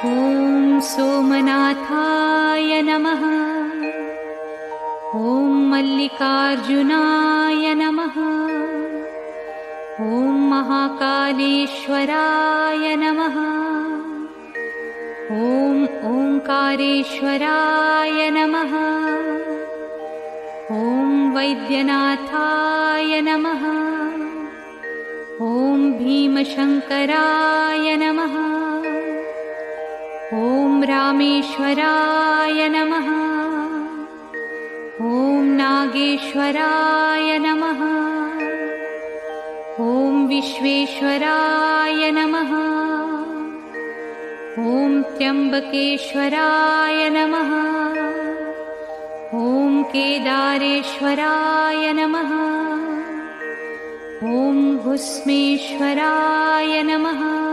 ॐ सोमनाथाय नमः। ॐ मल्लिकार्जुनाय नमः। ॐ महाकालेश्वराय नमः। ॐ ओंकारेश्वराय नमः। ॐ वैद्यनाथाय नमः। ॐ भीमशङ्कराय नमः। ॐ रामेश्वराय नमः। ॐ नागेश्वराय नमः। ॐ विश्वेश्वराय नमः। ॐ त्र्यम्बकेश्वराय नमः। ॐ केदारेश्वराय नमः। ॐ भुस्मेश्वराय नमः।